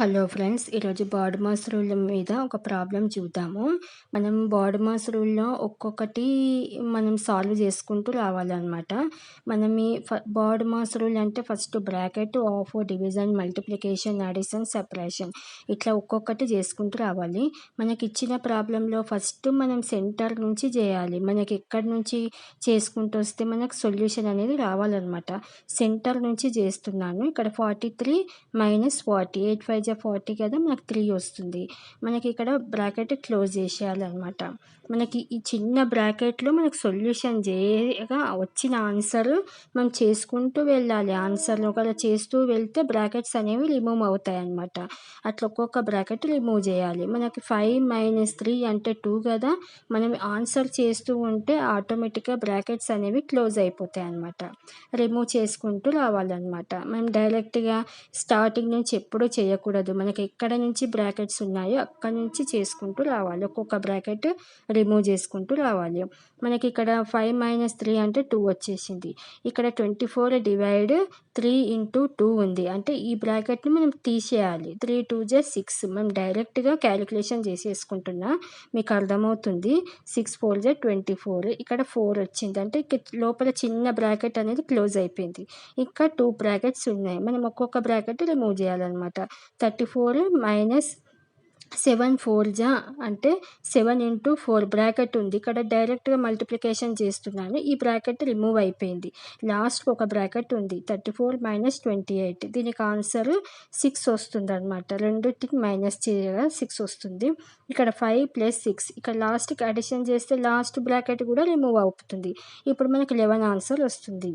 Hello friends, ఈరోజు bad mass rule మీద ఒక ప్రాబ్లం చూద్దాము. మనం బాడ్ మాస్ రూల్‌లో ఒక్కొక్కటి మనం సాల్వ్ చేసుకుంటూ రావాలనమాట. మనం ఈ బాడ్ మాస్ రూల్ అంటే first bracket, of, division, multiplication, addition, subtraction ఇట్లా ఒక్కొక్కటి చేసుకుంటూ రావాలి. మనకిచ్చిన ప్రాబ్లంలో ఫస్ట్ మనం సెంటర్ నుంచి చేయాలి. మనకి ఎక్కడి నుంచి చేసుకుంటూ వస్తే మనకు సొల్యూషన్ అనేది రావాలనమాట. సెంటర్ నుంచి చేస్తున్నాను. ఇక్కడ 43 మైనస్ 40 8 5 జా 40 కదా, మనకు 3 వస్తుంది. మనకి ఇక్కడ బ్రాకెట్ క్లోజ్ చేసేయాలన్నమాట. మనకి ఈ చిన్న బ్రాకెట్లో మనకు సొల్యూషన్ చేయగా వచ్చిన ఆన్సర్ మనం చేసుకుంటూ వెళ్ళాలి. ఆన్సర్లు ఒకవేళ చేస్తూ వెళ్తే బ్రాకెట్స్ అనేవి రిమూవ్ అవుతాయి అన్నమాట. అట్లా ఒక్కొక్క బ్రాకెట్ రిమూవ్ చేయాలి. మనకి 5 మైనస్ 3 అంటే 2 కదా, మనం ఆన్సర్ చేస్తూ ఉంటే ఆటోమేటిక్గా బ్రాకెట్స్ అనేవి క్లోజ్ అయిపోతాయి అన్నమాట. రిమూవ్ చేసుకుంటూ రావాలన్నమాట. మనం డైరెక్ట్గా స్టార్టింగ్ నుంచి ఎప్పుడూ చేయకూడదు. మనకి ఎక్కడ నుంచి బ్రాకెట్స్ ఉన్నాయో అక్కడి నుంచి చేసుకుంటూ రావాలి. ఒక్కొక్క బ్రాకెట్ రిమూవ్ చేసుకుంటూ రావాలి. మనకి ఇక్కడ 5 మైనస్ 3 అంటే 2 వచ్చేసింది. ఇక్కడ 24 డివైడ్ 3 ఇంటూ 2 ఉంది. అంటే ఈ బ్రాకెట్ని మనం తీసేయాలి. 3 2 జా 6. మనం డైరెక్ట్గా క్యాలిక్యులేషన్ చేసేసుకుంటున్నా, మీకు అర్థమవుతుంది. 6 4 జా 24. ఇక్కడ 4 వచ్చింది. అంటే లోపల చిన్న బ్రాకెట్ అనేది క్లోజ్ అయిపోయింది. ఇంకా 2 బ్రాకెట్స్ ఉన్నాయి. మనం ఒక్కొక్క బ్రాకెట్ రిమూవ్ చేయాలన్నమాట. 34 మైనస్ 7 4 జా అంటే 7 ఇంటూ 4 బ్రాకెట్ ఉంది. ఇక్కడ డైరెక్ట్గా మల్టిప్లికేషన్ చేస్తున్నాను. ఈ బ్రాకెట్ రిమూవ్ అయిపోయింది. లాస్ట్ ఒక బ్రాకెట్ ఉంది. 34 మైనస్ 28. దీనికి ఆన్సర్ 6 వస్తుంది అనమాట. రెండింటికి మైనస్ చేయగా 6 వస్తుంది. ఇక్కడ 5 ప్లస్ 6 ఇక్కడ లాస్ట్కి అడిషన్ చేస్తే లాస్ట్ బ్రాకెట్ కూడా రిమూవ్ అవుతుంది. ఇప్పుడు మనకి 11 ఆన్సర్ వస్తుంది.